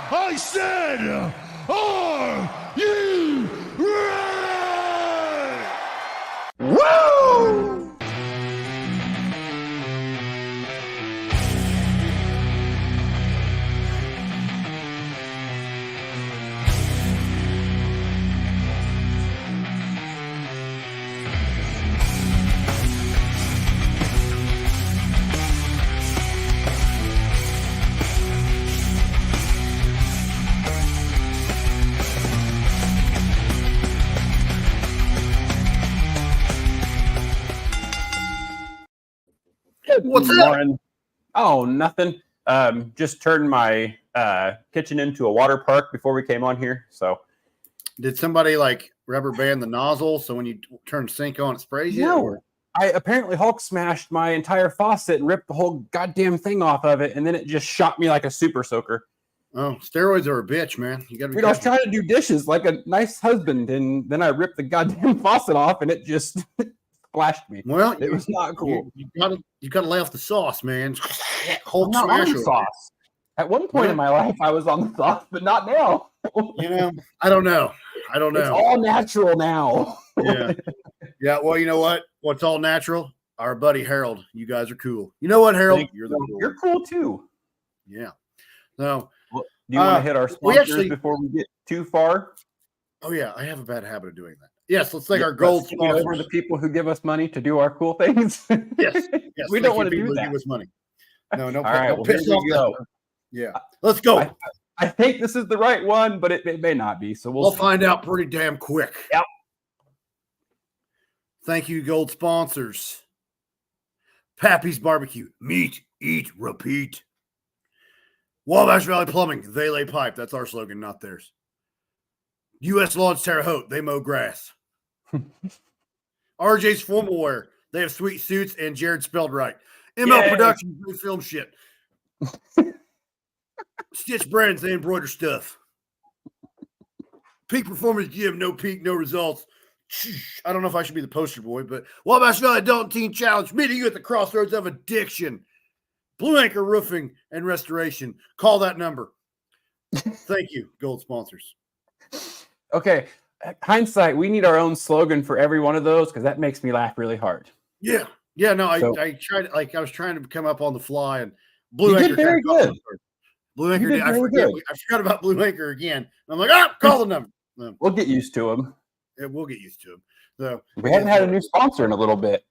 I said, are you ready? Woo! What's up? Oh, nothing. Just turned my kitchen into a water park before we came on here. So, did somebody like rubber band the nozzle so when you turn the sink on, it sprays you? No, Or? I apparently Hulk smashed my entire faucet and ripped the whole goddamn thing off of it, and then it just shot me like a super soaker. Oh, steroids are a bitch, man. You gotta be. Dude, I was trying to do dishes like a nice husband, and then I ripped the goddamn faucet off, and it just splashed me. Well, it was not cool. You gotta lay off the sauce, man. Hulk smash sauce. At one point in my life, I was on the sauce, but not now. I don't know. It's all natural now. Yeah. Well, you know what? What's all natural? Our buddy Harold. You guys are cool. You know what, Harold? You're cool too. Yeah. So, do you want to hit our sponsors before we get too far? Oh yeah, I have a bad habit of doing that. Yes, let's take our gold sponsors. Over the people who give us money to do our cool things. Yes. We don't want to do that. Give us money. No. All right, well, piss off. Go. Yeah, let's go. I think this is the right one, but it may not be. So we'll find out pretty damn quick. Yep. Thank you, gold sponsors. Pappy's Barbecue. Meet, eat, repeat. Wabash Valley Plumbing. They lay pipe. That's our slogan, not theirs. U.S. Lawns Terre Haute. They mow grass. RJ's Formal Wear. They have sweet suits and Jared spelled right. ML Productions. They film shit. Stitch Brands. They embroider stuff. Peak Performance Gym. No peak, no results. I don't know if I should be the poster boy, but Wabash Valley Adult Teen Challenge, meeting you at the crossroads of addiction. Blue Anchor Roofing and Restoration. Call that number. Thank you, gold sponsors. Okay, hindsight, we need our own slogan for every one of those because that makes me laugh really hard. Yeah. No, I tried. Like I was trying to come up on the fly, and Blue Anchor did very good. Blue Anchor did. I forgot about Blue Anchor again. I'm like, call the number. We'll get used to them. Yeah, we'll get used to them. So we haven't had a new sponsor in a little bit.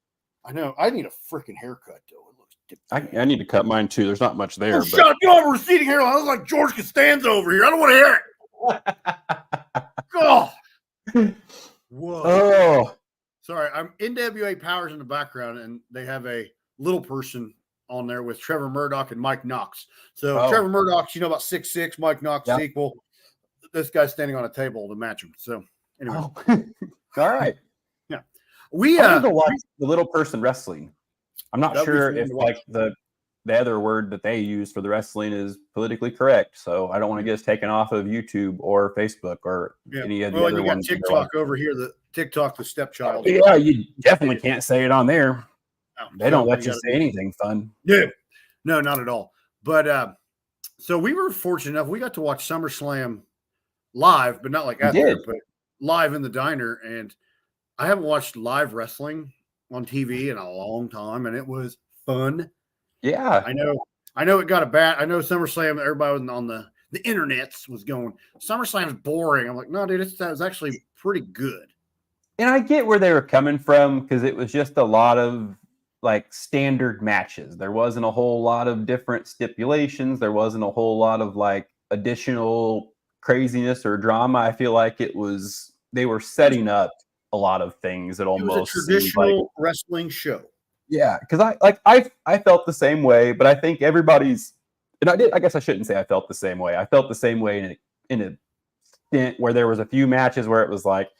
I know. I need a freaking haircut, though. It looks I need to cut mine too. There's not much there. Shut up! You have a receding hairline. I look like George Costanza over here. I don't want to hear it. God. Whoa. Oh. Sorry. I'm NWA Powers in the background, and they have a little person on there with Trevor Murdoch and Mike Knox. So Trevor Murdoch, you know, about 6'6", Mike Knox is equal. This guy's standing on a table to match him. So anyway. All right. Yeah. We need to watch the little person wrestling. I'm not sure if like the other word that they use for the wrestling is politically correct. So I don't want to get us taken off of YouTube or Facebook or any of the other ones. TikTok over here, the stepchild. Yeah, you definitely can't say it on there. They don't let you say anything fun. No, not at all. But so we were fortunate enough. We got to watch SummerSlam live, but not like out there, but live in the diner. And I haven't watched live wrestling on TV in a long time, and it was fun. Yeah. I know it got a bad. I know SummerSlam, everybody was on the internets was going, SummerSlam's boring. I'm like, no, dude, that was actually pretty good. And I get where they were coming from because it was just a lot of like standard matches. There wasn't a whole lot of different stipulations. There wasn't a whole lot of like additional craziness or drama. I feel like they were setting up a lot of things that almost it was a traditional wrestling show. Yeah, because I felt the same way, but I think everybody's, and I guess I shouldn't say I felt the same way. I felt the same way in a stint where there was a few matches where it was like,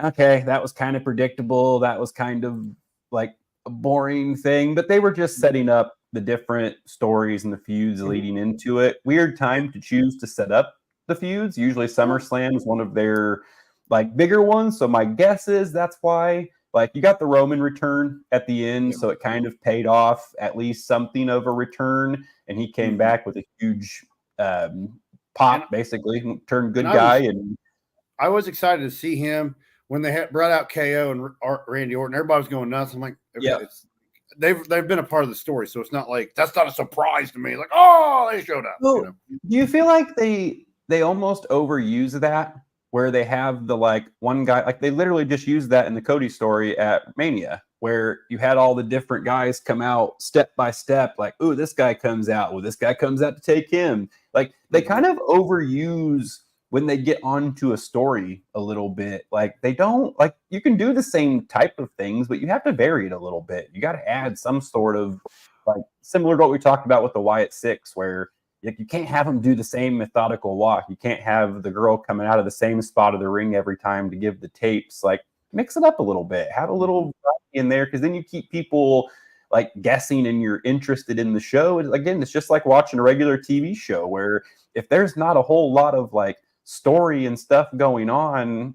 okay, that was kind of predictable. That was kind of like a boring thing, but they were just setting up the different stories and the feuds leading into it. Weird time to choose to set up the feuds. Usually SummerSlam is one of their like bigger ones. So my guess is that's why, like, you got the Roman return at the end. So it kind of paid off at least something of a return. And he came back with a huge Pop, basically, turned good guy. I was excited to see him when they had brought out KO and Randy Orton. Everybody was going nuts. I'm like, okay, yeah. They've been a part of the story, so it's not like that's not a surprise to me. Like, oh, they showed up. Well, do you feel like they almost overuse that, where they have the like one guy, like they literally just used that in the Cody story at Mania, where you had all the different guys come out step by step, like, ooh, this guy comes out, well, this guy comes out to take him. Like they kind of overuse when they get onto a story a little bit. Like they don't, like, you can do the same type of things, but you have to vary it a little bit. You got to add some sort of, like, similar to what we talked about with the Wyatt Six, where you can't have them do the same methodical walk. You can't have the girl coming out of the same spot of the ring every time to give the tapes. Like, mix it up a little bit, have a little variety in there, because then you keep people like guessing and you're interested in the show. And again, it's just like watching a regular TV show, where if there's not a whole lot of like story and stuff going on,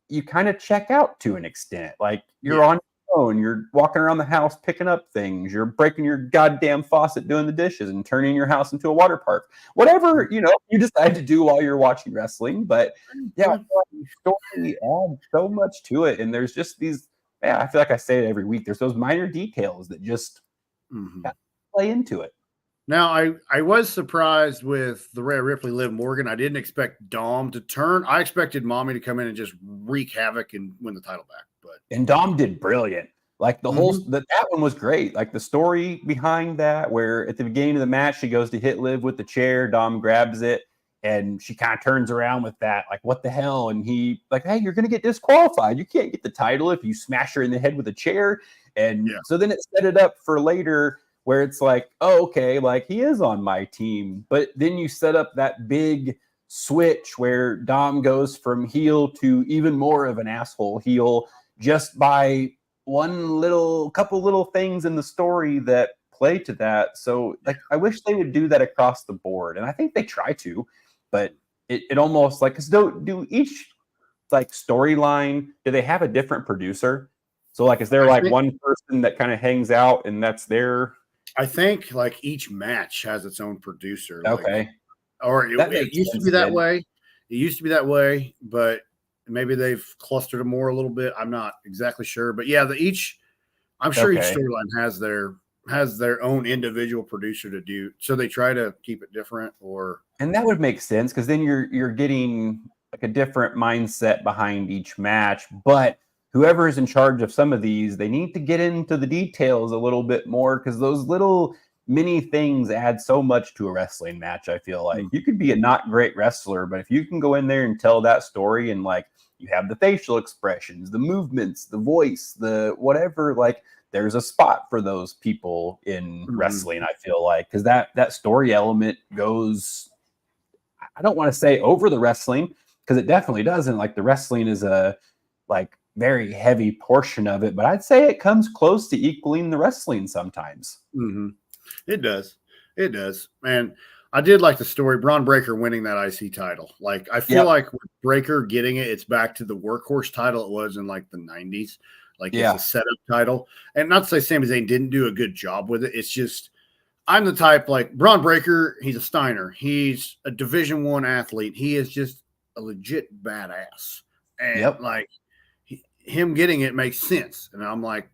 you kind of check out to an extent. Like you're on your own, you're walking around the house picking up things, you're breaking your goddamn faucet doing the dishes and turning your house into a water park, whatever you decide to do while you're watching wrestling. But yeah, I feel like the story adds so much to it, and there's just these, I feel like I say it every week, there's those minor details that just play into it. Now, I was surprised with the Rhea Ripley, Liv Morgan. I didn't expect Dom to turn. I expected Mommy to come in and just wreak havoc and win the title back. And Dom did brilliant. Like the whole that one was great. Like the story behind that, where at the beginning of the match she goes to hit Liv with the chair, Dom grabs it, and she kind of turns around with that, like, what the hell? And he like, hey, you're gonna get disqualified. You can't get the title if you smash her in the head with a chair. And so then it set it up for later, where it's like, oh, okay, like he is on my team. But then you set up that big switch where Dom goes from heel to even more of an asshole heel just by couple little things in the story that play to that. So like, I wish they would do that across the board. And I think they try to, but it almost like, cause do each like storyline, do they have a different producer? So like, is there one person that kind of hangs out and that's their, I think like each match has its own producer. Okay. Or it used to be that way. It used to be that way, but maybe they've clustered them more a little bit. I'm not exactly sure, but yeah, I'm sure each storyline has their own individual producer to do. So they try to keep it different, and that would make sense, because then you're getting like a different mindset behind each match. But whoever is in charge of some of these, they need to get into the details a little bit more, because those little many things add so much to a wrestling match. I feel like you could be a not great wrestler, but if you can go in there and tell that story, and like you have the facial expressions, the movements, the voice, the whatever, like there's a spot for those people in wrestling, I feel like, because that story element goes, I don't want to say over the wrestling, because it definitely doesn't. Like the wrestling is a like very heavy portion of it, but I'd say it comes close to equaling the wrestling sometimes. It does. And I did like the story, Braun Breaker winning that IC title. Like, I feel like with Breaker getting it, it's back to the workhorse title it was in like the 90s. Like, it's a setup title. And not to say Sami Zayn didn't do a good job with it. It's just, I'm the type, like, Braun Breaker, he's a Steiner. He's a Division I athlete. He is just a legit badass. And, like, him getting it makes sense. And I'm like,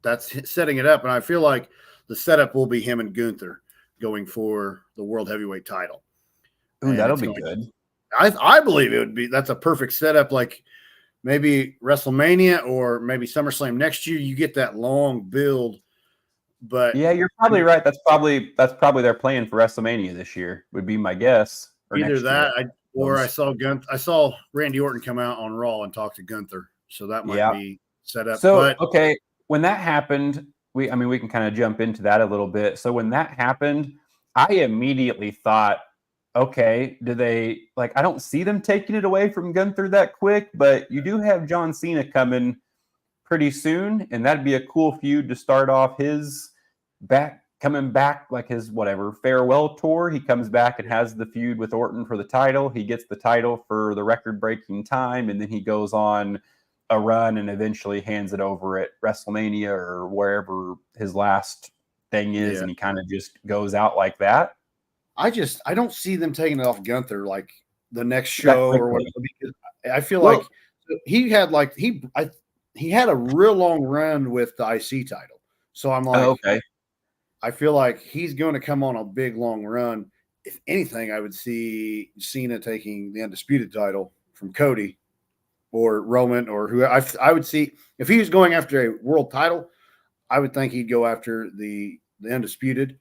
that's setting it up. And I feel like the setup will be him and Gunther going for the World Heavyweight title. Ooh, that'll be good. I believe it would be. That's a perfect setup. Like maybe WrestleMania or maybe SummerSlam next year. You get that long build. But yeah, you're probably right. That's probably their plan for WrestleMania this year, would be my guess. Either that, I saw Randy Orton come out on Raw and talk to Gunther, so that might be set up. So okay, when that happened, we can kind of jump into that a little bit. So when that happened, I immediately thought, okay, do they like? I don't see them taking it away from Gunther that quick, but you do have John Cena coming pretty soon, and that'd be a cool feud to start off his coming back, like his whatever farewell tour. He comes back and has the feud with Orton for the title. He gets the title for the record-breaking time, and then he goes on a run and eventually hands it over at WrestleMania or wherever his last thing is, and he kind of just goes out like that. I don't see them taking it off Gunther like the next show or whatever, because I feel like he had a real long run with the IC title. So I'm like, okay. I feel like he's going to come on a big long run. If anything, I would see Cena taking the undisputed title from Cody or Roman or who I would see if he was going after a world title. I would think he'd go after the undisputed,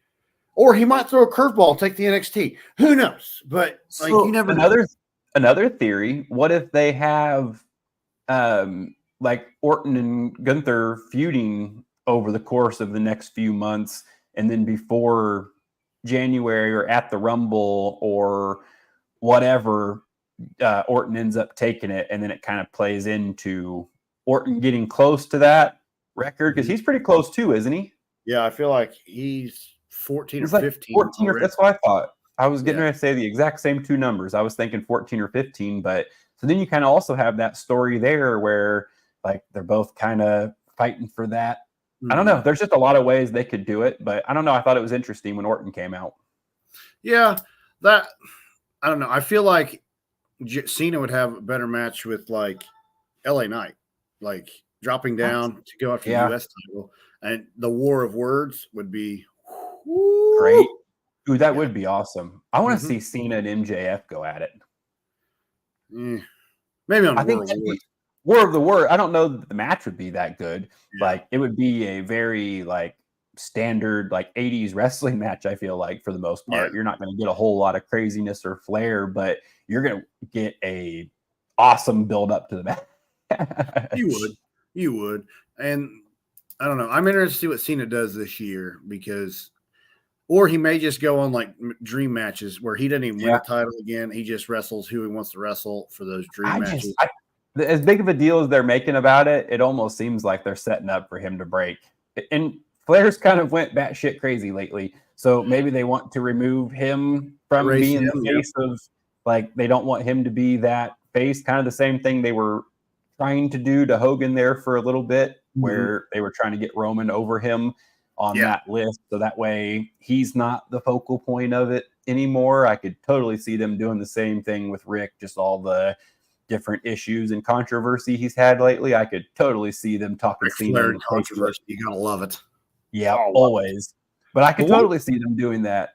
or he might throw a curveball, take the NXT. Who knows? But like, you never know. Another theory. What if they have like Orton and Gunther feuding over the course of the next few months, and then before January or at the Rumble or whatever, Orton ends up taking it, and then it kind of plays into Orton getting close to that record, because he's pretty close too, isn't he? Yeah, I feel like he's 14 he's or like 15. 14 or that's what I thought. I was getting ready to say the exact same two numbers. I was thinking 14 or 15, but so then you kind of also have that story there where like they're both kind of fighting for that. I don't know. There's just a lot of ways they could do it, but I don't know. I thought it was interesting when Orton came out. Yeah, I don't know. I feel like Cena would have a better match with like LA Knight, like dropping down to go after the US title, and the war of words would be great. Ooh, that would be awesome. I want to see Cena and MJF go at it. Maybe on War of the Word. I don't know that the match would be that good. Yeah. Like it would be a very like standard like 80s wrestling match, I feel like, for the most part. You're not going to get a whole lot of craziness or flair, but you're going to get a awesome build up to the match. You would. And I don't know. I'm interested to see what Cena does this year, because or he may just go on like dream matches where he doesn't even win a title again. He just wrestles who he wants to wrestle for those dream matches. As big of a deal as they're making about it, it almost seems like they're setting up for him to break. And Flair's kind of went batshit crazy lately. So maybe they want to remove him from being the face of, like, they don't want him to be that face. Kind of the same thing they were trying to do to Hogan there for a little bit, where they were trying to get Roman over him on that list. So that way he's not the focal point of it anymore. I could totally see them doing the same thing with Rick, just all the different issues and controversy he's had lately. I could totally see them talking Flair controversy. You gotta love it. Yeah, always. But I could totally see them doing that.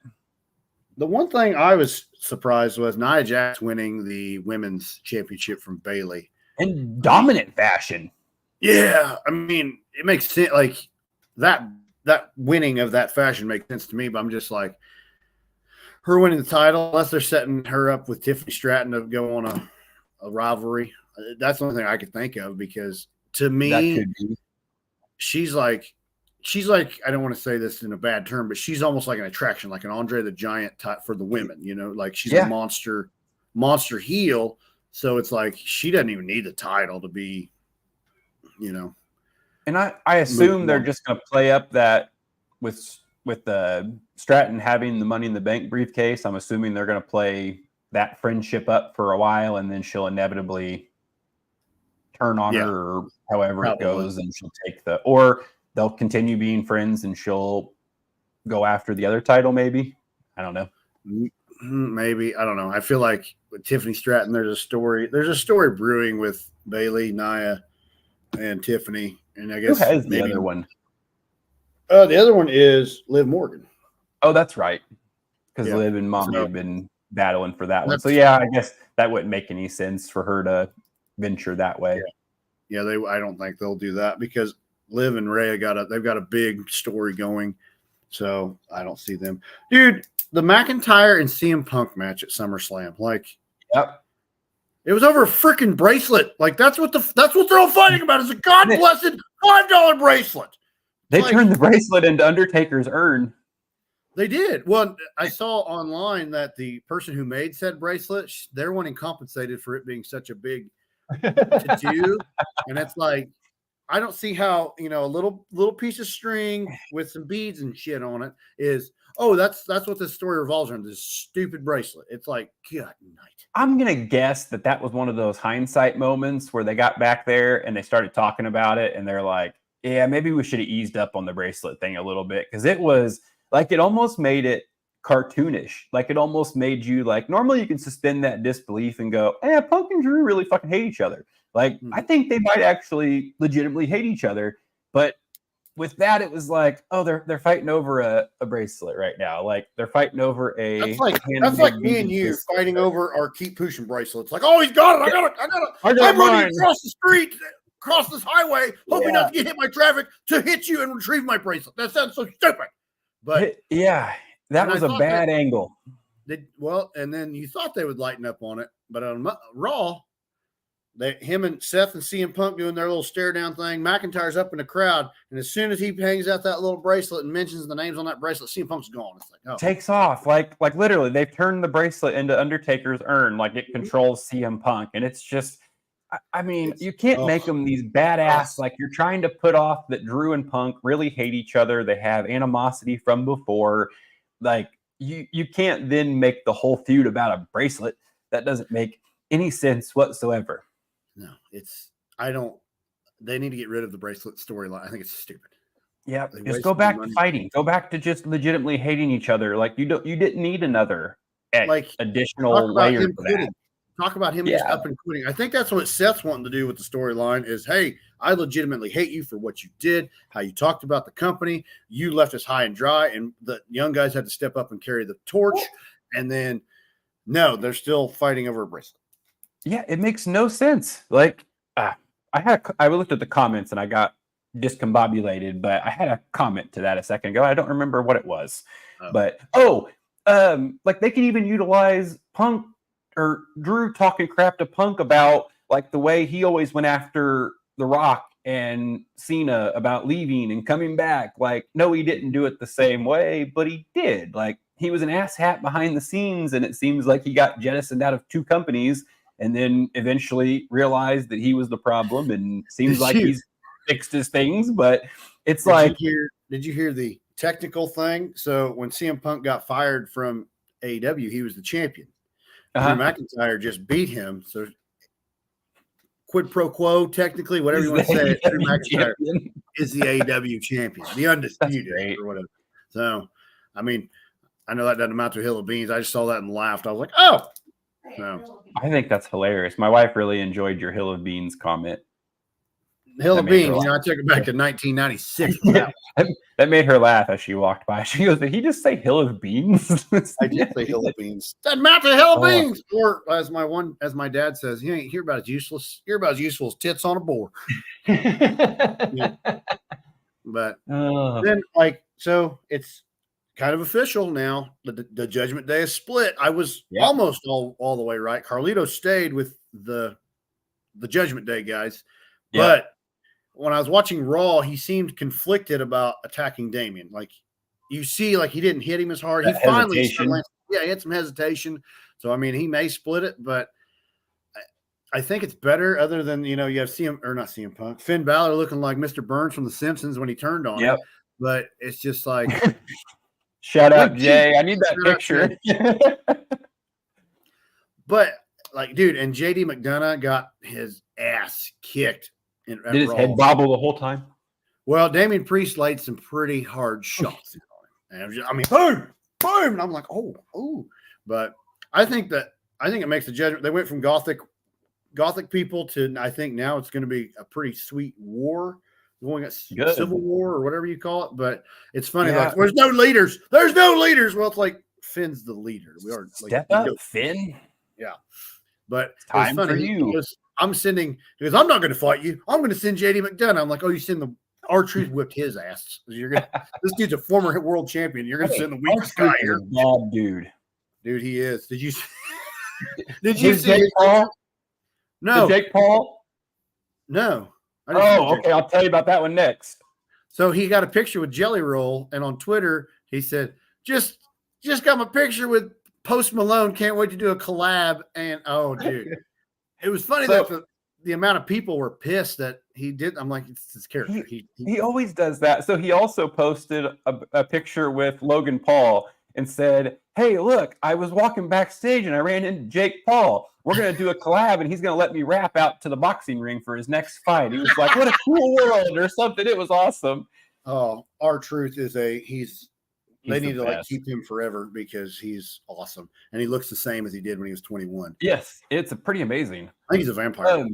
The one thing I was surprised was Nia Jax winning the women's championship from Bayley in dominant fashion. Yeah, I mean, it makes sense. Like that winning of that fashion makes sense to me. But I'm just like, her winning the title, unless they're setting her up with Tiffany Stratton to go on a rivalry. That's the only thing I could think of, because to me, she's like, I don't want to say this in a bad term, but she's almost like an attraction, like an Andre the Giant type for the women, you know, like she's a monster heel. So it's like, she doesn't even need the title to be, you know. And I assume they're just going to play up that with Stratton having the Money in the Bank briefcase. I'm assuming they're going to play that friendship up for a while, and then she'll inevitably turn on her, or however it goes, and she'll take or they'll continue being friends and she'll go after the other title. Maybe. I don't know. Maybe. I don't know. I feel like with Tiffany Stratton, there's a story brewing with Bayley, Nia, and Tiffany. And I guess who has the other one? The other one is Liv Morgan. Oh, that's right. Because Liv and Mommy have been battling for that one. So yeah, I guess that wouldn't make any sense for her to venture that way. Yeah, I don't think they'll do that, because Liv and Rhea they've got a big story going. So I don't see them. Dude, the McIntyre and CM Punk match at SummerSlam, like, it was over a freaking bracelet. Like, that's what they're all fighting about, is a God blessed $5 bracelet. They turned the bracelet into Undertaker's urn. They did. Well, I saw online that the person who made said bracelet, they're wanting compensated for it being such a big to do. And it's like, I don't see how, you know, a little piece of string with some beads and shit on it is, that's what this story revolves around, this stupid bracelet. It's like, good night. I'm going to guess that was one of those hindsight moments where they got back there and they started talking about it, and they're like, yeah, maybe we should have eased up on the bracelet thing a little bit, because it was like, it almost made it cartoonish. Like it almost made you like, normally you can suspend that disbelief and go, Punk and Drew really fucking hate each other. Like, I think they might actually legitimately hate each other. But with that, it was like, oh, they're fighting over a bracelet right now. Like they're fighting over a. That's like me and you fighting over our keep pushing bracelets. Like, oh, he's got it. I'm running across the street, across this highway, hoping not to get hit by traffic to hit you and retrieve my bracelet. That sounds so stupid. But that was a bad angle. And then you thought they would lighten up on it, but on Raw. Him and Seth and CM Punk doing their little stare down thing. McIntyre's up in the crowd, and as soon as he hangs out that little bracelet and mentions the names on that bracelet, CM Punk's gone. It's like, oh. Takes off. Like literally, they've turned the bracelet into Undertaker's urn. Like it controls CM Punk, and it's just, I mean, you can't make them these badass. Like you're trying to put off that Drew and Punk really hate each other. They have animosity from before. Like you can't then make the whole feud about a bracelet. That doesn't make any sense whatsoever. No, they need to get rid of the bracelet storyline. I think it's stupid. Yeah, just go back to fighting. Go back to just legitimately hating each other. Like you didn't need another additional layer to that. Talk about him just up and quitting. I think that's what Seth's wanting to do with the storyline is, hey, I legitimately hate you for what you did, how you talked about the company. You left us high and dry, and the young guys had to step up and carry the torch. And then, no, they're still fighting over a bracelet. Yeah, it makes no sense. Like, I looked at the comments and I got discombobulated, but I had a comment to that a second ago. I don't remember what it was, but like they can even utilize Punk or Drew talking crap to Punk about like the way he always went after The Rock and Cena about leaving and coming back. Like, no, he didn't do it the same way, but he did. Like, he was an asshat behind the scenes, and it seems like he got jettisoned out of 2 companies. And then eventually realized that he was the problem, and seems like he's fixed his things. But it's did you hear the technical thing? So when CM Punk got fired from AEW, he was the champion. Drew McIntyre just beat him. So quid pro quo, technically, whatever you want to say, Drew McIntyre is the AEW champion, the undisputed or whatever. So, I mean, I know that doesn't amount to a hill of beans. I just saw that and laughed. I was like, oh. No. I think that's hilarious. My wife really enjoyed your Hill of Beans comment. Hill of Beans, I took it back to 1996. That made her laugh as she walked by. She goes, "Did he just say Hill of Beans?" I did say Hill of Beans. Doesn't matter, Hill of Beans. Or as my dad says, you ain't hear about as useless. You're about as useful as tits on a boar. But then, so it's kind of official now. The Judgment Day is split. I was almost all the way right. Carlito stayed with the Judgment Day guys, but when I was watching Raw, he seemed conflicted about attacking Damian. Like you see, like he didn't hit him as hard. He finally he had some hesitation. So I mean, he may split it, but I think it's better. Other than you have CM Punk, Finn Balor looking like Mr. Burns from The Simpsons when he turned on him. But it's just like. Shout out, Jay. I need that picture. But, dude, and JD McDonough got his ass kicked. Did his head bobble the whole time? Well, Damian Priest laid some pretty hard shots on him. And boom, boom. And I'm like, oh. But I think it makes the Judgment. They went from Gothic people to, I think now it's going to be a pretty sweet war. Going at Civil War or whatever you call it, but it's funny. Like, there's no leaders. There's no leaders. Well, it's like Finn's the leader. We are step up, Finn. Yeah, but it's time for you. Because I'm not going to fight you. I'm going to send JD McDonough. I'm like, oh, you send the R-Truth whipped his ass. This dude's a former world champion. You're going to send the weakest guy here. Bad dude, he is. Did you see Jake Paul? No, Jake Paul. No. Oh, okay. I'll tell you about that one next. So he got a picture with Jelly Roll, and on Twitter he said, "Just got my picture with Post Malone. Can't wait to do a collab." And dude, it was funny that the amount of people were pissed that he did. I'm like, it's his character. He always does that. So he also posted a picture with Logan Paul and said, "Hey, look, I was walking backstage and I ran into Jake Paul. We're going to do a collab and he's going to let me rap out to the boxing ring for his next fight." He was like, "What a cool world," or something. It was awesome. Oh, R-Truth is They He's the need to like best. keep him forever because he's awesome, and he looks the same as he did when he was 21. Yes, it's a pretty amazing. I think he's a vampire.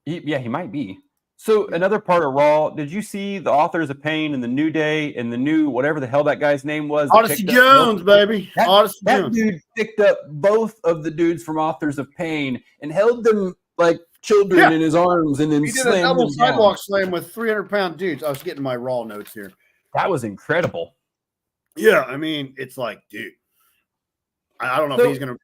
He might be. So Yeah. another part of Raw, did you see the Authors of Pain and the New Day and the new whatever the hell that guy's name was? that Odyssey picked up both- Jones, baby. Odyssey That Jones. dude picked up both of the dudes from Authors of Pain and held them like children Yeah. in his arms and then He did a slammed double them down. sidewalk slam with 300-pound dudes. I was getting my Raw notes here. That was incredible. Yeah, I mean, it's like, dude, I don't know if he's gonna.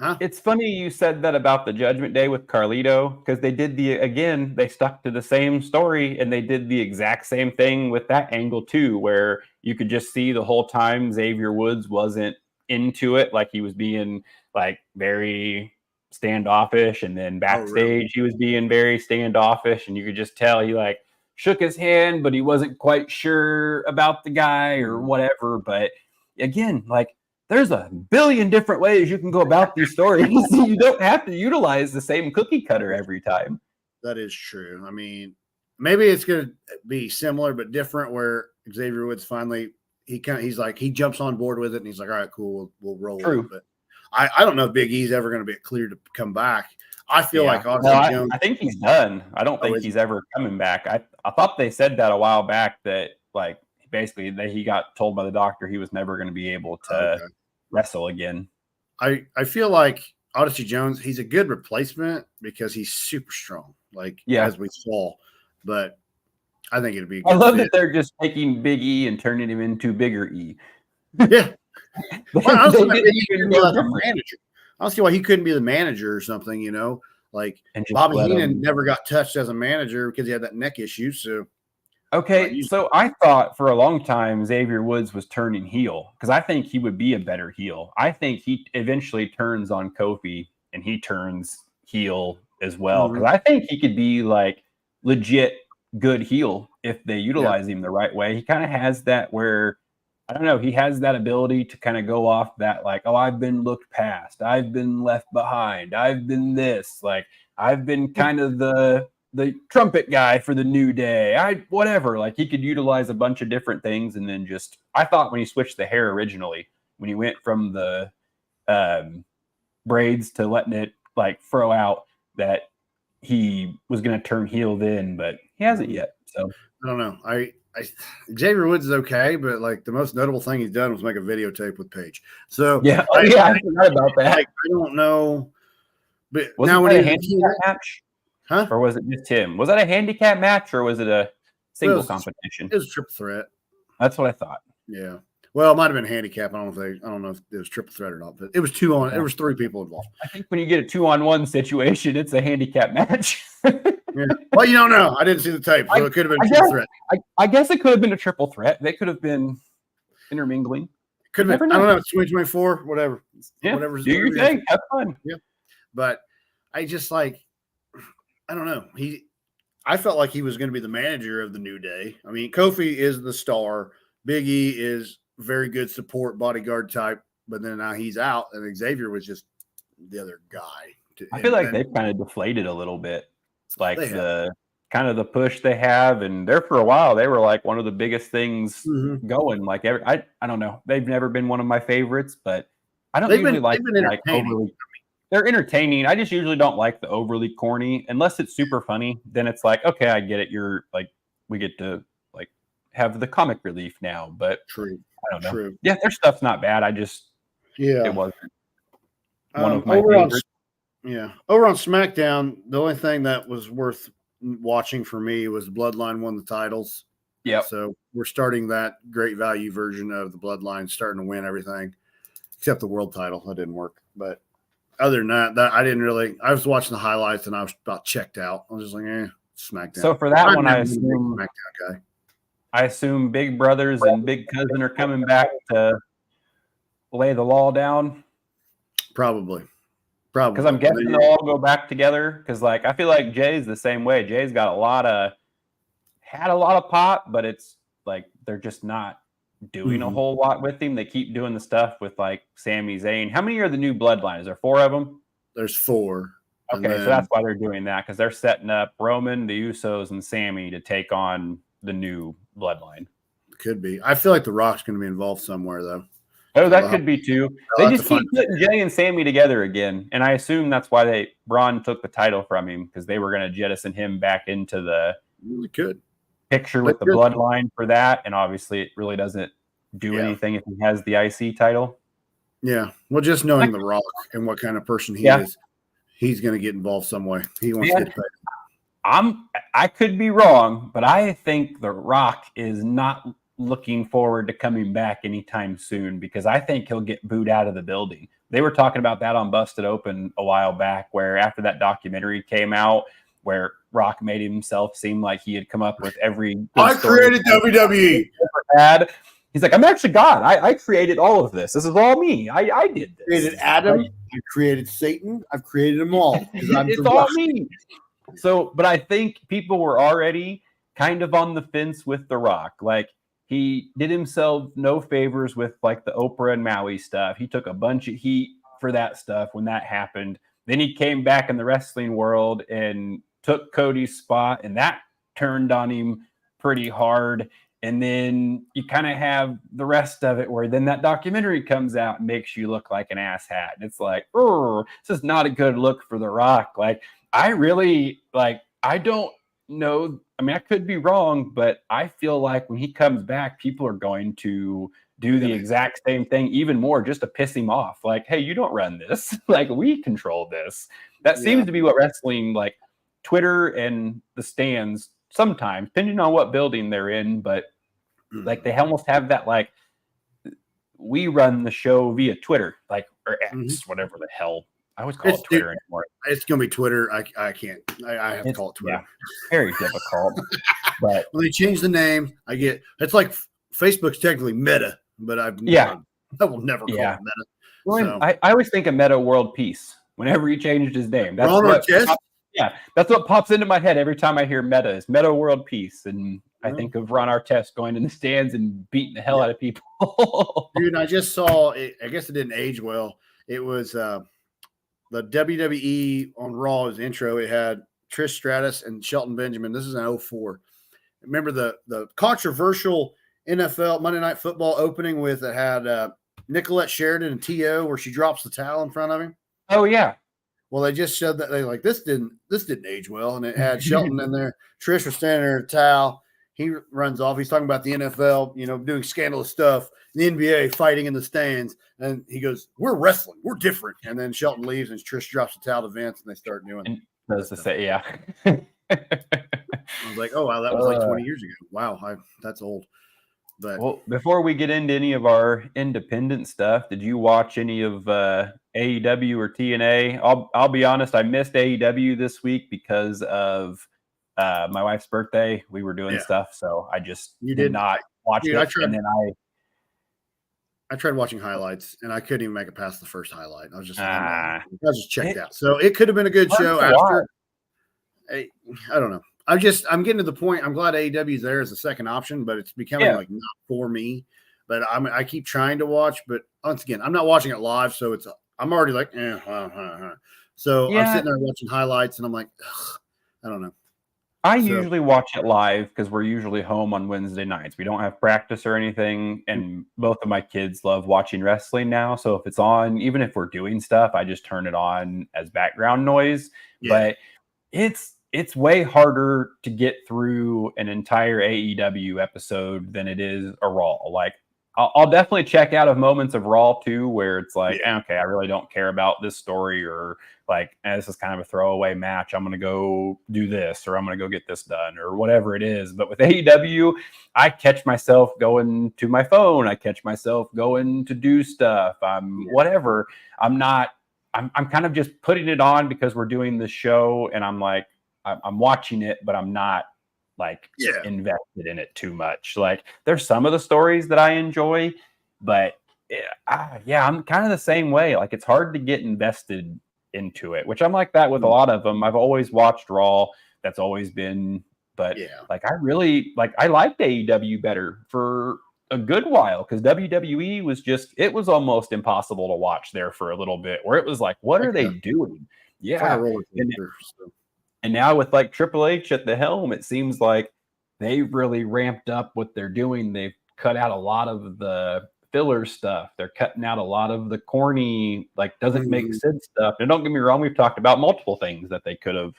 Huh? It's funny you said that about the Judgment Day with Carlito because they stuck to the same story and they did the exact same thing with that angle too, where you could just see the whole time Xavier Woods wasn't into it, like he was being like very standoffish, and then backstage he was being very standoffish, and you could just tell he like shook his hand, but he wasn't quite sure about the guy or whatever. But again, like, there's a billion different ways you can go about these stories. You don't have to utilize the same cookie cutter every time. That is true. I mean, maybe it's going to be similar but different. Where Xavier Woods finally he jumps on board with it, and he's like, "All right, cool, we'll roll True. it." But I don't know if Big E's ever going to be cleared to come back. I feel like Well, Jones. I think he's done. I don't think he's ever coming back. I thought they said that a while back that like basically that he got told by the doctor he was never going to be able to wrestle again. I feel like Odyssey Jones, he's a good replacement because he's super strong, like as we saw. But I think it'd be. I love that they're just taking Big E and turning him into Bigger E. Yeah. Well, I don't see why he couldn't be the manager or something, you know. Like Bobby Heenan never got touched as a manager because he had that neck issue. So so I thought for a long time Xavier Woods was turning heel because I think he would be a better heel. I think he eventually turns on Kofi and he turns heel as well because I think he could be like legit good heel if they utilize him the right way. He kind of has that where, I don't know, he has that ability to kind of go off that like, oh, I've been looked past, I've been left behind, I've been this, like I've been kind of the trumpet guy for the New Day. Whatever. Like he could utilize a bunch of different things. And then just, I thought when he switched the hair originally, when he went from the braids to letting it like fro out, that he was going to turn heel then, but he hasn't yet. So I don't know. Xavier Woods is okay, but like the most notable thing he's done was make a videotape with Paige. So I forgot about that. Like, I don't know. But was now it a handicap match? Huh? Or was it just him? Was that a handicap match or was it a single competition? It was a triple threat. That's what I thought. Yeah. Well, it might have been handicap. I don't know if it was triple threat or not, but it was there was 3 people involved. I think when you get a 2-on-1 situation, it's a handicap match. Yeah. Well, you don't know. I didn't see the tape, so it could have been a triple threat. I guess it could have been a triple threat. They could have been intermingling. Could have been. I don't know. It's 2024, whatever. Yeah. Whatever. Do your thing. Have fun. Yeah. But I just like, I don't know. I felt like he was going to be the manager of the New Day. I mean, Kofi is the star. Big E is very good support bodyguard type, but then now he's out, and Xavier was just the other guy. I feel like they've kind of deflated a little bit, like the kind of the push they have, and there for a while they were like one of the biggest things going. Like I don't know, they've never been one of my favorites, but I don't usually like overly. They're entertaining. I just usually don't like the overly corny unless it's super funny. Then it's like, okay, I get it. You're like, we get to like have the comic relief now, but true. I don't know. True. Yeah, their stuff's not bad. It wasn't one of my favorites. Over on SmackDown, the only thing that was worth watching for me was Bloodline won the titles. Yeah. So we're starting that great value version of the Bloodline, starting to win everything except the world title. That didn't work, but other than that I didn't really. I was watching the highlights and I was about checked out. I was just like, SmackDown. So for that one, I assume SmackDown guy. I assume Big Brothers and Big Cousin are coming back to lay the law down. Probably. Because I'm guessing they'll all go back together. Because like I feel like Jay's the same way. Jay's got had a lot of pop, but it's like they're just not doing a whole lot with him. They keep doing the stuff with like Sami Zayn. How many are the new Bloodline? Is there 4 of them? There's 4. Okay, so that's why they're doing that, because they're setting up Roman, the Usos, and Sami to take on the new Bloodline. Could be. I feel like The Rock's going to be involved somewhere, though. Oh, that could be too. They just keep putting Jay and Sammy together again, and I assume that's why Braun took the title from him, because they were going to jettison him back into the picture with the bloodline for that, and obviously it really doesn't do anything if he has the IC title. Yeah, well, just knowing The Rock and what kind of person he is, he's going to get involved some way. He wants to get paid. I could be wrong, but I think The Rock is not looking forward to coming back anytime soon, because I think he'll get booed out of the building. They were talking about that on Busted Open a while back, where after that documentary came out, where Rock made himself seem like he had come up with every I created WWE. He's like, I'm actually God. I created all of this. This is all me. I did this. I created Adam. I created Satan. I've created them all. It's all me. So, but I think people were already kind of on the fence with The Rock. Like, he did himself no favors with like the Oprah and Maui stuff. He took a bunch of heat for that stuff when that happened. Then he came back in the wrestling world and took Cody's spot, and that turned on him pretty hard. And then you kind of have the rest of it where then that documentary comes out and makes you look like an asshat. And it's like, oh, this is not a good look for The Rock. Like, I don't know. I mean, I could be wrong, but I feel like when he comes back, people are going to do the exact same thing even more just to piss him off. Like, hey, you don't run this. Like, we control this. That seems to be what wrestling, like Twitter and the stands sometimes, depending on what building they're in, but like they almost have that, like, we run the show via Twitter, like, or X, whatever the hell. I always call it Twitter anymore. It's going to be Twitter. I can't. I have to call it Twitter. Yeah, very difficult. But when they change the name, it's like Facebook's technically Meta, but I will never call it Meta. Well, so. I always think of Meta World Peace whenever he changed his name. That's that's what pops into my head every time I hear Meta is Meta World Peace, and I think of Ron Artest going in the stands and beating the hell out of people. Dude, I just saw it. I guess it didn't age well. It was the WWE on Raw's intro. It had Trish Stratus and Shelton Benjamin. This is in 2004. Remember the controversial NFL Monday Night Football opening with it had Nicolette Sheridan and T.O. where she drops the towel in front of him? Oh, yeah. Well, they just showed that. They like, this didn't age well. And it had Shelton in there. Trish was standing there in a towel. He runs off. He's talking about the NFL, doing scandalous stuff. The NBA fighting in the stands. And he goes, we're wrestling. We're different. And then Shelton leaves and Trish drops the towel to Vince and they start doing it. Does the say, yeah. I was like, oh, wow, that was like 20 years ago. Wow, that's old. But well, before we get into any of our independent stuff, did you watch any of AEW or TNA? I'll be honest, I missed AEW this week because of my wife's birthday. We were doing stuff, so I just did not watch it. I tried watching highlights, and I couldn't even make it past the first highlight. I was just checked out. So it could have been a good show after. I don't know. I'm getting to the point. I'm glad AEW is there as a second option, but it's becoming like not for me. But I keep trying to watch, but once again, I'm not watching it live, so I'm already like, So I'm sitting there watching highlights, and I'm like, I don't know. I usually watch it live because we're usually home on Wednesday nights. We don't have practice or anything, and both of my kids love watching wrestling now. So if it's on, even if we're doing stuff, I just turn it on as background noise. Yeah. But it's way harder to get through an entire AEW episode than it is a Raw. Like, I'll definitely check out of moments of Raw too, where it's like, okay, I really don't care about this story, or like, this is kind of a throwaway match. I'm going to go do this, or I'm going to go get this done, or whatever it is. But with AEW, I catch myself going to my phone. I catch myself going to do stuff. Whatever. I'm kind of just putting it on because we're doing this show, and I'm like, I'm watching it, but I'm not like invested in it too much. Like, there's some of the stories that I enjoy, but I'm kind of the same way. Like, it's hard to get invested into it, which I'm like that with a lot of them. I've always watched Raw. That's always been, but like, I liked AEW better for a good while, because WWE was it was almost impossible to watch there for a little bit, where it was like, what are they doing? Yeah. And now with like Triple H at the helm, it seems like they really ramped up what they're doing. They've cut out a lot of the filler stuff. They're cutting out a lot of the corny, like doesn't make sense stuff. And don't get me wrong, we've talked about multiple things that they could have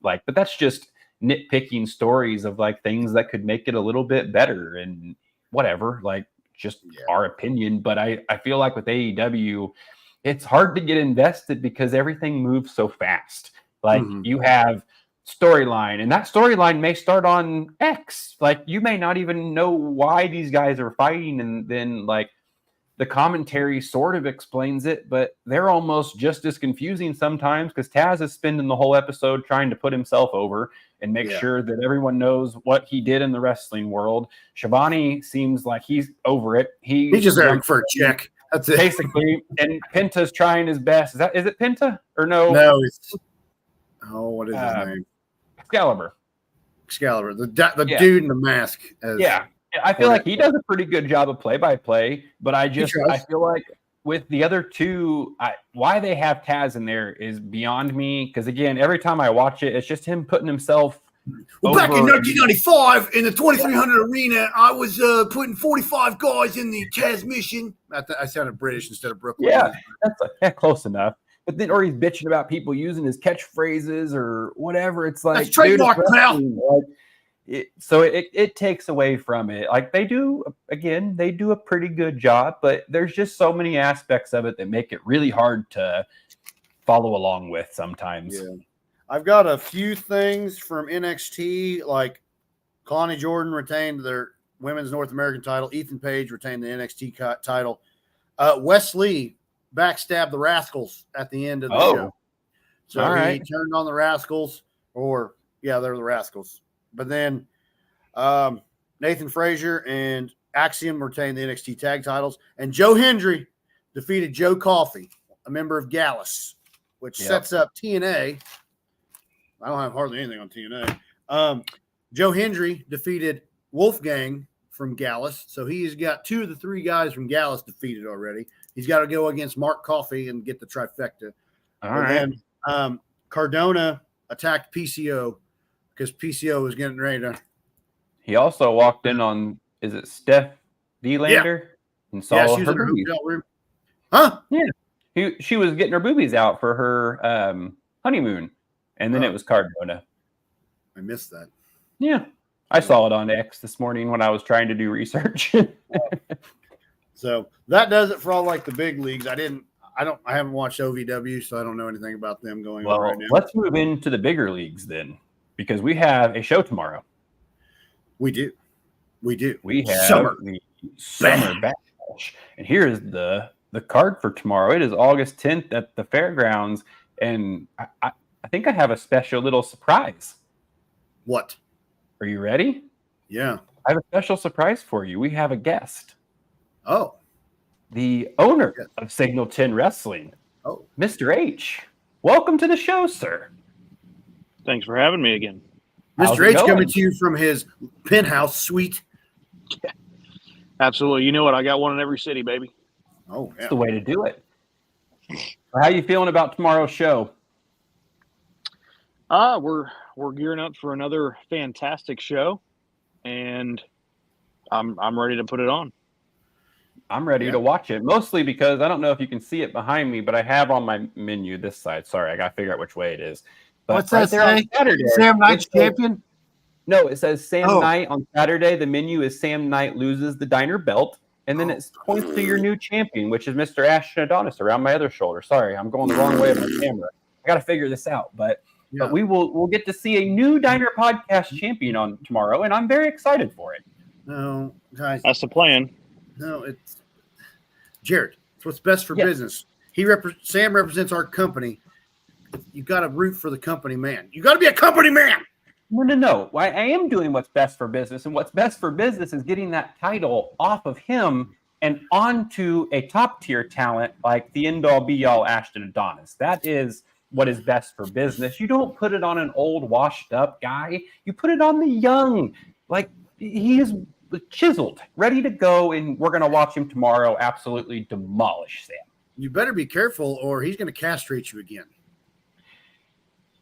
like, but that's just nitpicking stories of like things that could make it a little bit better and whatever, like just our opinion. But I feel like with AEW, it's hard to get invested because everything moves so fast. Like you have storyline, and that storyline may start on X. Like you may not even know why these guys are fighting, and then like the commentary sort of explains it, but they're almost just as confusing sometimes because Taz is spending the whole episode trying to put himself over and make sure that everyone knows what he did in the wrestling world. Shivani seems like he's over it. He's just there for a check. That's it. Basically, and Penta's trying his best. Is it Penta or no? No, it's what is his name? Excalibur. The dude in the mask. I feel like he does a pretty good job of play-by-play, but I feel like with the other two, why they have Taz in there is beyond me. Because again, every time I watch it, it's just him putting himself. Well, back in 1995 in the 2300 arena, I was putting 45 guys in the Taz mission. I sounded British instead of Brooklyn. Yeah, that's close enough. But then, or he's bitching about people using his catchphrases or whatever. It's like that's trademark, pal. So it takes away from it. Like they do a pretty good job, but there's just so many aspects of it that make it really hard to follow along with sometimes. Yeah. I've got a few things from NXT, like Connie Jordan retained their women's North American title. Ethan Page retained the NXT title. Wes Lee backstabbed the Rascals at the end of the show. So he turned on the Rascals, they're the Rascals. But then Nathan Frazier and Axiom retained the NXT tag titles. And Joe Hendry defeated Joe Coffey, a member of Gallus, which sets up TNA. I don't have hardly anything on TNA. Joe Hendry defeated Wolfgang from Gallus. So he's got 2 of the 3 guys from Gallus defeated already. He's got to go against Mark Coffey and get the trifecta. Then Cardona attacked PCO because PCO was getting ready to. He also walked in on, is it Steph Vilander? And saw she was her in her boobies. hotel room. Huh? Yeah. She was getting her boobies out for her honeymoon. And then it was Cardona. I missed that. Yeah. I saw it on X this morning when I was trying to do research. So that does it for all like the big leagues. I haven't watched OVW, so I don't know anything about them going on right now. Let's move into the bigger leagues then, because we have a show tomorrow. We do. We have Summer Bash. And here is the card for tomorrow. It is August 10th at the fairgrounds. And I think I have a special little surprise. What? Are you ready? Yeah. I have a special surprise for you. We have a guest. Oh. The owner of Signal 10 Wrestling. Oh. Mr. H. Welcome to the show, sir. Thanks for having me again. Mr. H coming to you from his penthouse suite. Yeah. Absolutely. You know what? I got one in every city, baby. Oh, yeah. That's the way to do it. How you feeling about tomorrow's show? We're gearing up for another fantastic show, and I'm ready to put it on. I'm ready to watch it, mostly because I don't know if you can see it behind me, but I have on my menu this side. Sorry, I got to figure out which way it is. But what's that say? Sam Knight's champion? No, it says Sam Knight on Saturday. The menu is Sam Knight loses the Diner belt. And then it points to your new champion, which is Mr. Ashton Adonis around my other shoulder. Sorry, I'm going the wrong way of my camera. I got to figure this out. But we'll get to see a new Diner podcast champion on tomorrow, and I'm very excited for it. No, guys. That's the plan. No, it's Jared. It's what's best for business. Sam represents our company. You got to root for the company man. You got to be a company man. No. I am doing what's best for business, and what's best for business is getting that title off of him and onto a top-tier talent like the end-all, be-all Ashton Adonis. That is what is best for business. You don't put it on an old, washed-up guy. You put it on the young. Like, he is chiseled, ready to go, and we're going to watch him tomorrow absolutely demolish Sam. You better be careful, or he's going to castrate you again.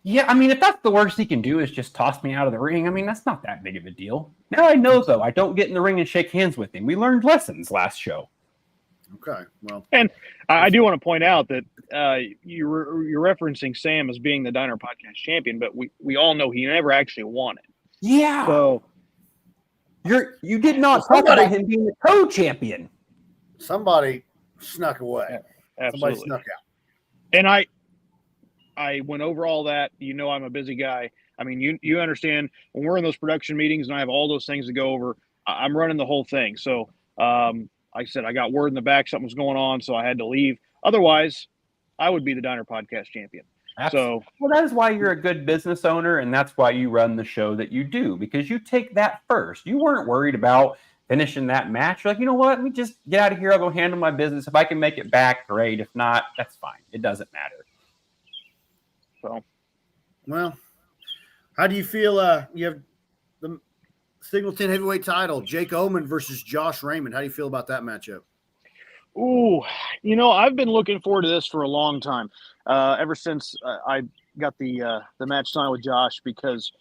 Yeah, I mean, if that's the worst he can do is just toss me out of the ring, I mean, that's not that big of a deal. Now I know, though, I don't get in the ring and shake hands with him. We learned lessons last show. Okay, well, And I do want to point out that you're referencing Sam as being the Diner Podcast champion, but we all know he never actually won it. Yeah. So You did not talk about him being the co-champion. somebody snuck away. absolutely. Somebody snuck out. And I went over all that. You know, I'm a busy guy. I mean, you understand when we're in those production meetings and I have all those things to go over, I'm running the whole thing. So, like I said, I got word in the back something was going on, so I had to leave. Otherwise, I would be the Diner Podcast champion. Absolutely. So, well, that is why you're a good business owner, and that's why you run the show that you do, because you take that first. You weren't worried about finishing that match. You're like, you know what? Let me just get out of here. I'll go handle my business. If I can make it back, great. If not, that's fine. It doesn't matter. so Well, how do you feel? You have the Singleton heavyweight title, Jake Oman versus Josh Raymond. How do you feel about that matchup? ooh, I've been looking forward to this for a long time, ever since I got the match signed with Josh, because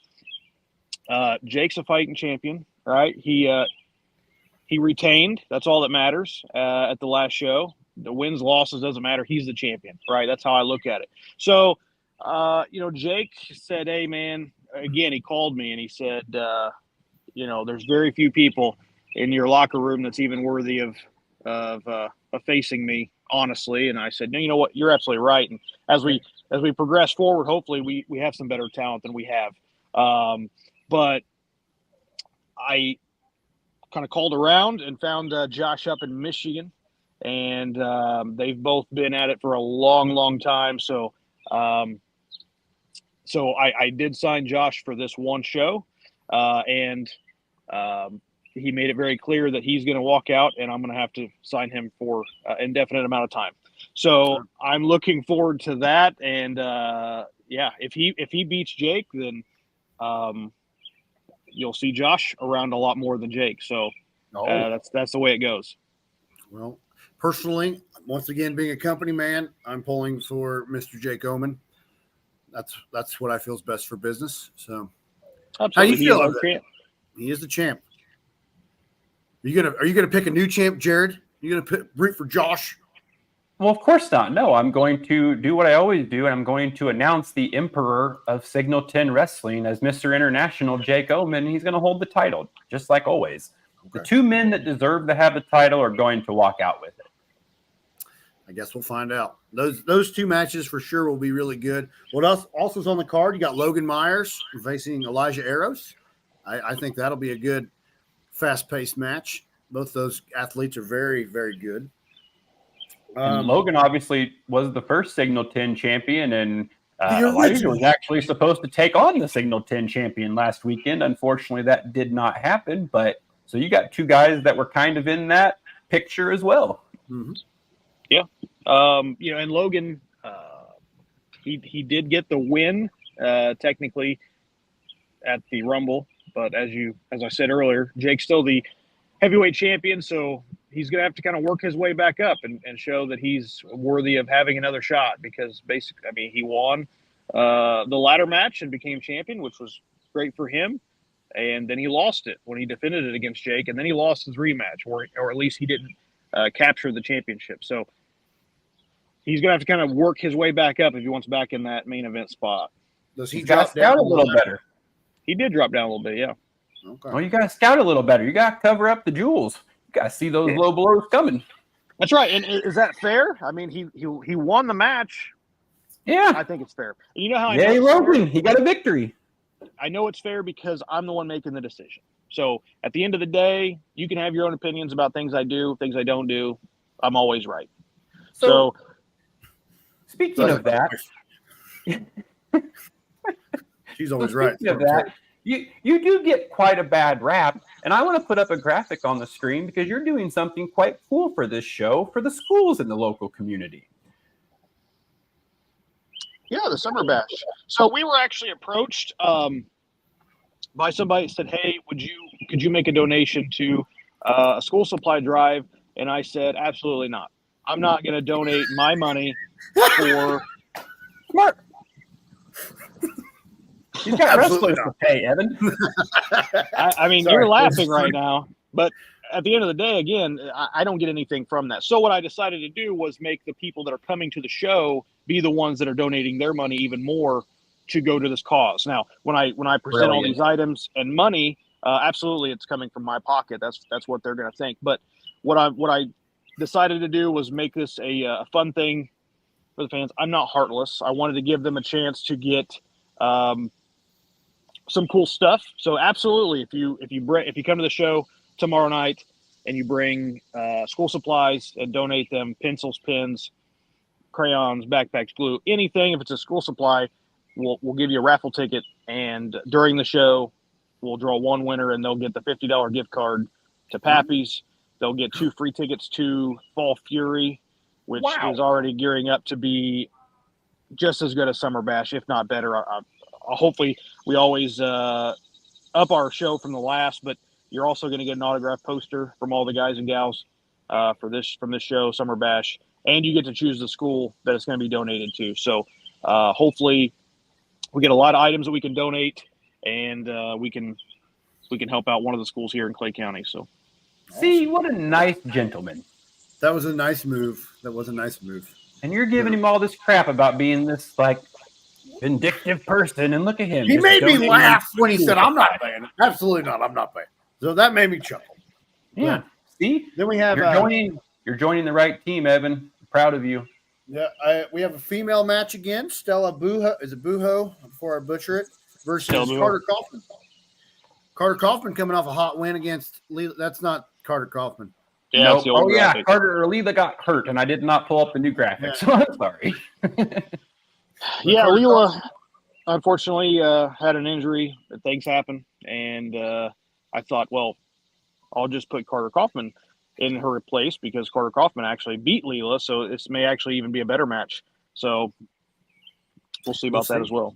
Jake's a fighting champion, right? He retained. That's all that matters at the last show. The wins, losses doesn't matter. He's the champion, right? That's how I look at it. So, Jake said, "Hey, man." Again, he called me and he said, "There's very few people in your locker room that's even worthy of facing me, honestly." And I said, "No, you know what? You're absolutely right." And as we progress forward, hopefully we have some better talent than we have. But I kind of called around and found Josh up in Michigan, and they've both been at it for a long, long time. So I did sign Josh for this one show, and he made it very clear that he's going to walk out, and I'm going to have to sign him for an indefinite amount of time. So I'm looking forward to that. And if he beats Jake, then you'll see Josh around a lot more than Jake. So that's the way it goes. Well, personally, once again, being a company man, I'm pulling for Mr. Jake Oman. That's what I feel is best for business. So, Absolutely. how do you feel about that? He is the champ. Are you gonna pick a new champ, Jared? You gonna root for Josh? Well, of course not. No, I'm going to do what I always do, and I'm going to announce the Emperor of Signal 10 Wrestling as Mr. International Jake Oman. He's going to hold the title, just like always. Okay. The two men that deserve to have the title are going to walk out with it. I guess we'll find out. Those two matches for sure will be really good. What else also is on the card? You got Logan Myers facing Elijah Arrows. I think that'll be a good, fast-paced match. Both those athletes are very, very good. Logan obviously was the first Signal 10 champion, and Elijah was actually supposed to take on the Signal 10 champion last weekend. Unfortunately, that did not happen. But so you got two guys that were kind of in that picture as well. Mm-hmm. Yeah. And Logan, he did get the win technically at the Rumble, but as I said earlier, Jake's still the heavyweight champion, so he's going to have to kind of work his way back up and show that he's worthy of having another shot, because basically, I mean, he won the ladder match and became champion, which was great for him. And then he lost it when he defended it against Jake, and then he lost his rematch, or at least he didn't capture the championship. So he's going to have to kind of work his way back up if he wants back in that main event spot. Does he drop down a little better? He did drop down a little bit, yeah. Okay. Well, you got to scout a little better. You got to cover up the jewels. You got to see those low blows coming. That's right. And is that fair? I mean, he won the match. Yeah. I think it's fair. You know how I know Logan, he got a victory. I know it's fair because I'm the one making the decision. So at the end of the day, you can have your own opinions about things I do, things I don't do. I'm always right. So speaking of that, she's always right. Speaking of that, you do get quite a bad rap, and I want to put up a graphic on the screen because you're doing something quite cool for this show for the schools in the local community. Yeah, the Summer Bash. So we were actually approached by somebody that said, "Hey, could you make a donation to a school supply drive?" And I said, "Absolutely not. I'm not going to donate my money for." Smart. He's got Absolutely wrestlers to pay, Evan. I mean, Sorry. you're laughing right now, but at the end of the day, again, I don't get anything from that. So what I decided to do was make the people that are coming to the show be the ones that are donating their money even more to go to this cause. Now, when I present all these items and money, absolutely, it's coming from my pocket. That's what they're going to think. But what I decided to do was make this a fun thing for the fans. I'm not heartless. I wanted to give them a chance to get some cool stuff. So absolutely, if you come to the show tomorrow night and you bring school supplies and donate them, pencils, pens, crayons, backpacks, glue, anything. If it's a school supply, we'll give you a raffle ticket, and during the show, we'll draw one winner, and they'll get the $50 gift card to Pappy's. They'll get 2 free tickets to Fall Fury, which is already gearing up to be just as good as Summer Bash, if not better. Hopefully, we always up our show from the last, but you're also going to get an autograph poster from all the guys and gals from this show, Summer Bash, and you get to choose the school that it's going to be donated to. So hopefully, we get a lot of items that we can donate, and we can help out one of the schools here in Clay County. So, see, what a nice gentleman. That was a nice move. And you're giving him all this crap about being this like vindictive person, and look at him. He made me laugh when he said, "I'm not paying." Absolutely not. I'm not paying. So that made me chuckle. Yeah. See, then we have you're joining the right team, Evan. Proud of you. Yeah, we have a female match again. Stella Buho, is it Buho? Before I butcher it, versus Carter Kaufman. Carter Kaufman coming off a hot win against Lee. That's not Carter Kaufman. Yeah, nope. Oh graphic. Yeah, Carter or Leela got hurt, and I did not pull up the new graphics. Yeah. So I'm sorry. Yeah, Leela unfortunately had an injury. Things happen, and I thought, well, I'll just put Carter Kaufman in her place because Carter Kaufman actually beat Leela, so this may actually even be a better match. So we'll see about that as well.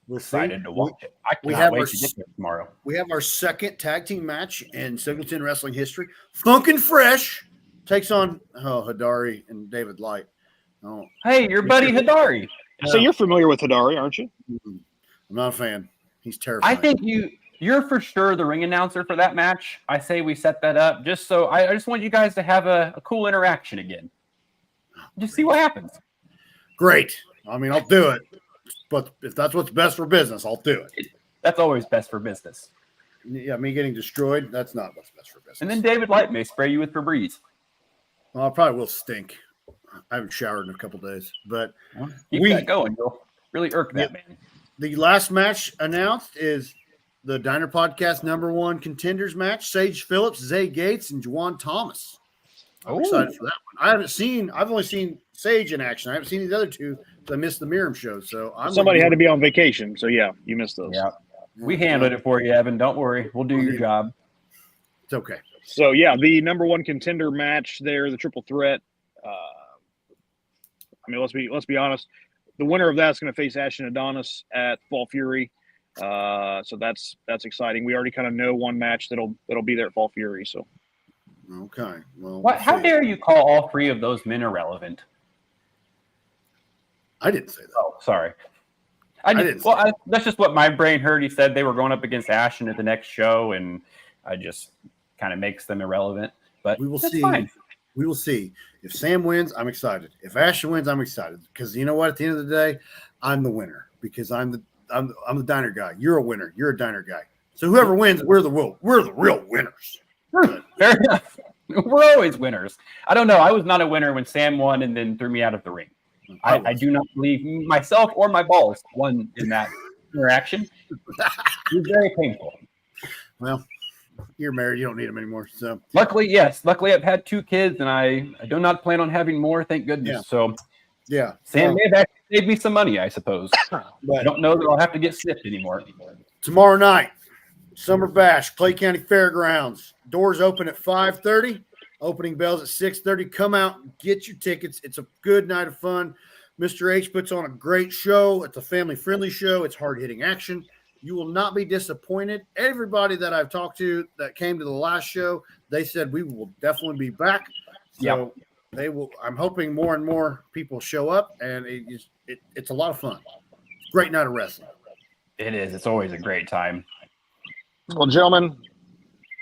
We're excited to watch it. I can't wait to get there tomorrow. We have our second tag team match in Singleton Wrestling history. Funkin' Fresh takes on Hidari and David Light. Oh, hey, your buddy Hidari. So you're familiar with Hidari, aren't you? I'm not a fan. He's terrifying. I think you're for sure the ring announcer for that match. I say we set that up just so I just want you guys to have a cool interaction again. Just see what happens. Great. I mean, I'll do it. But if that's what's best for business, I'll do it. That's always best for business. Yeah, me getting destroyed, that's not what's best for business. And then David Light may spray you with Febreze. Well, I probably will stink. I haven't showered in a couple days. But keep that going. You'll really irk that man. The last match announced is the Diner Podcast #1 contenders match. Sage Phillips, Zay Gates, and Juwan Thomas. I'm excited for that one. I've only seen Sage in action. I haven't seen these other two because I missed the Miriam show. So somebody had to be on vacation. So yeah, you missed those. Yeah. We handled it for you, Evan. Don't worry. We'll do your job. It's okay. So yeah, the #1 contender match there, the triple threat. I mean, let's be honest. The winner of that's going to face Ash and Adonis at Fall Fury. So that's exciting. We already kind of know one match that'll be there at Fall Fury. So okay. Well, how dare you call all three of those men irrelevant? I didn't say that. Oh, sorry. That's just what my brain heard. He said they were going up against Ashton at the next show, and I just kind of makes them irrelevant. But we will see. Fine. We will see. If Sam wins, I'm excited. If Ashton wins, I'm excited because you know what? At the end of the day, I'm the winner because I'm the diner guy. You're a winner. You're a diner guy. So whoever wins, we're the real winners. Fair enough. We're always winners. I don't know. I was not a winner when Sam won and then threw me out of the ring. I do not believe myself or my balls won in that interaction. It was very painful. Well, you're married. You don't need them anymore. So luckily, yes. Luckily, I've had 2 kids, and I do not plan on having more. Thank goodness. Yeah. So, yeah, Sam may have actually saved me some money, I suppose. But I don't know that I'll have to get snipped anymore. Tomorrow night, Summer Bash, Clay County Fairgrounds. Doors open at 5:30. Opening bells at 6:30. Come out and get your tickets. It's a good night of fun. Mr. H puts on a great show. It's a family-friendly show. It's hard-hitting action. You will not be disappointed. Everybody that I've talked to that came to the last show, they said we will definitely be back. So they will. I'm hoping more and more people show up, and it's a lot of fun. Great night of wrestling. It is. It's always a great time. Well, gentlemen,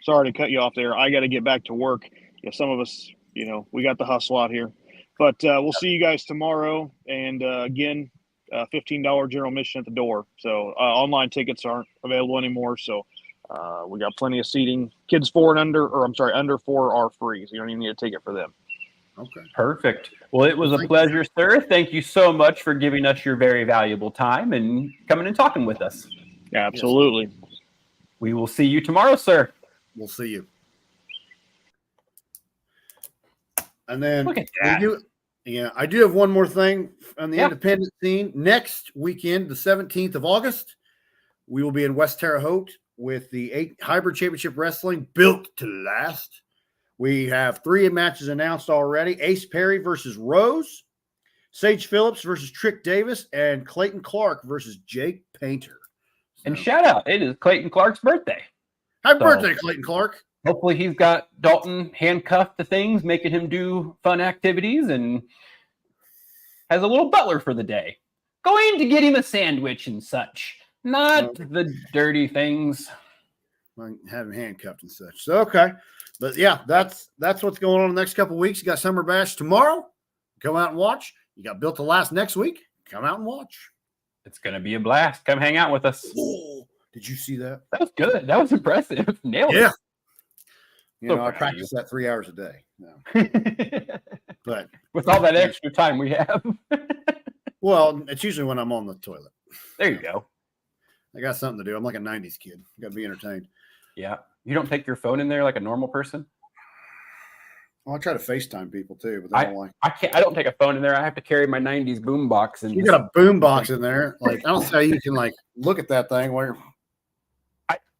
sorry to cut you off there. I got to get back to work. Some of us, we got the hustle out here. But we'll see you guys tomorrow. And again, $15 general admission at the door. So online tickets aren't available anymore. So we got plenty of seating. Kids under 4 are free. So you don't even need a ticket for them. Okay. Perfect. Well, it was a pleasure, sir. Thank you so much for giving us your very valuable time and coming and talking with us. Absolutely. Yes. We will see you tomorrow, sir. We'll see you. And then Look at that. I do have one more thing on the Yeah. independent scene. Next weekend, the 17th of August, we will be in West Terre Haute with the Hybrid Championship Wrestling Built to Last. We have 3 matches announced already. Ace Perry versus Rose, Sage Phillips versus Trick Davis, and Clayton Clark versus Jake Painter. And shout out, it is Clayton Clark's birthday. Happy birthday, Clayton Clark. Hopefully he's got Dalton handcuffed to things, making him do fun activities, and has a little butler for the day. Going to get him a sandwich and such. Not the dirty things. Have him handcuffed and such. So, okay. But yeah, that's what's going on in the next couple of weeks. You got Summer Bash tomorrow. Come out and watch. You got Built to Last next week. Come out and watch. It's going to be a blast. Come hang out with us. Oh, did you see that? That was good. That was impressive. Nailed it. Yeah. So I practice that 3 hours a day. No. But with all that extra time we have. Well, it's usually when I'm on the toilet. There you go. I got something to do. I'm like a 90s kid. Got to be entertained. Yeah. You don't take your phone in there like a normal person? Well, I try to FaceTime people too, but they don't like. I don't take a phone in there. I have to carry my 90s boom box. And you got a boom box in there. Like, I don't see how you can like look at that thing where.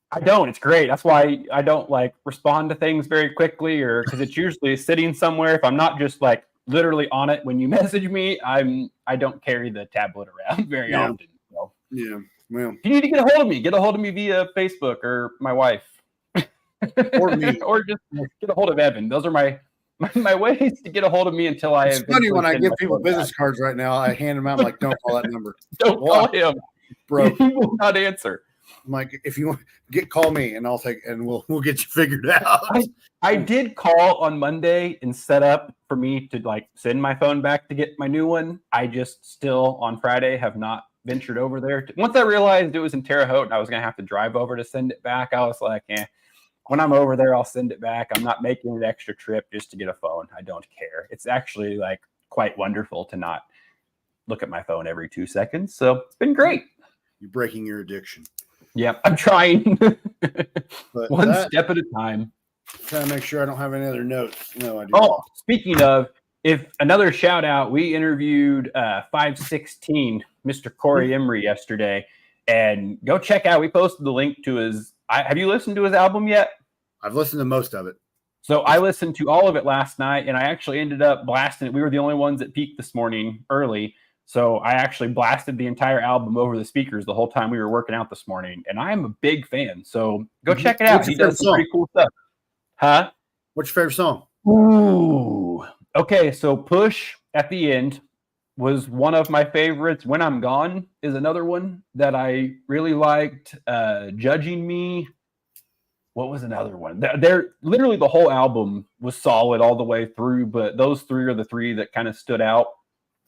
I don't. It's great. That's why I don't like respond to things very quickly, or because it's usually sitting somewhere. If I'm not just like literally on it when you message me, I don't carry the tablet around very often. So. Yeah. Well, if you need to get a hold of me, get a hold of me via Facebook or my wife. Or me. Or just get a hold of Evan. Those are my ways to get a hold of me until I. It's funny when I give people business cards right now. I hand them out like, "Don't call that number. Don't call him, bro. He will not answer." I'm like, if you want, call me, and I'll take, and we'll get you figured out. I did call on Monday and set up for me to like send my phone back to get my new one. I just still on Friday have not ventured over there. Once I realized it was in Terre Haute and I was going to have to drive over to send it back, I was like, when I'm over there, I'll send it back. I'm not making an extra trip just to get a phone. I don't care. It's actually like quite wonderful to not look at my phone every 2 seconds. So it's been great. You're breaking your addiction. Yep, I'm trying. But one step at a time. Trying to make sure I don't have any other notes. No, I do. Oh, speaking of, if another shout out, we interviewed 516 Mr. Corey Emery yesterday, and go check out. We posted the link to his. Have you listened to his album yet? I've listened to most of it. So I listened to all of it last night, and I actually ended up blasting it. We were the only ones that peaked this morning early. So I actually blasted the entire album over the speakers the whole time we were working out this morning, and I'm a big fan. So go check it out. He does some pretty cool stuff. Huh? What's your favorite song? Ooh. Okay, so Push at the end was one of my favorites. When I'm Gone is another one that I really liked. Judging Me. What was another one? They're literally the whole album was solid all the way through, but those 3 are the 3 that kind of stood out.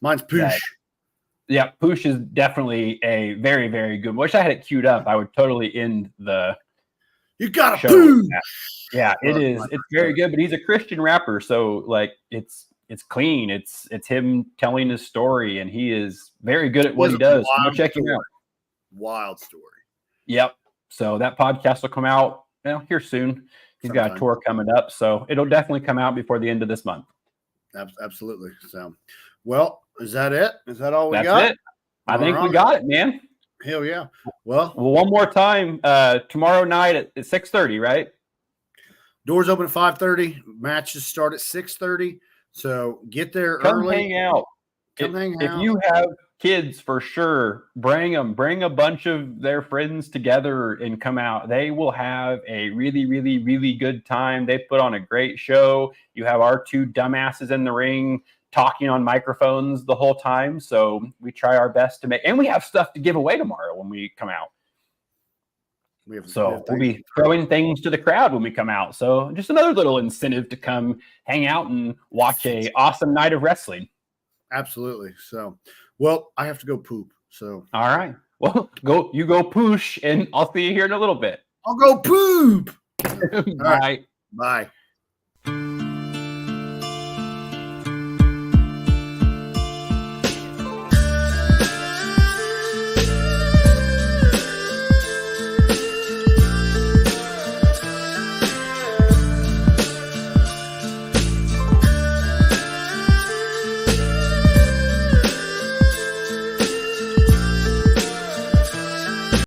Mine's Push. Yeah, Push is definitely a very, very good. Wish I had it queued up. I would totally end the. You got to push. Yeah, it is. It's very good, but he's a Christian rapper, so like it's clean. It's him telling his story, and he is very good at what he does. Go check him out. Wild story. Yep. So that podcast will come out here soon. He's got a tour coming up, so it'll definitely come out before the end of this month. Absolutely. So, well, is that it? Is that all we got? That's it. I think we got it, man. Hell yeah. Well, one more time. Tomorrow night at 6:30, right? Doors open at 5:30. Matches start at 6:30. So get there Come early. Hang out. If you have kids, for sure, bring them. Bring a bunch of their friends together and come out. They will have a really, really, really good time. They put on a great show. You have our 2 dumbasses in the ring talking on microphones the whole time. So we try our best to make, and we have stuff to give away tomorrow when we come out. So we'll be throwing things to the crowd when we come out. So just another little incentive to come hang out and watch a awesome night of wrestling. Absolutely. So, well, I have to go poop. So, all right. Well, you go poosh, and I'll see you here in a little bit. I'll go poop. Bye. Right. Bye.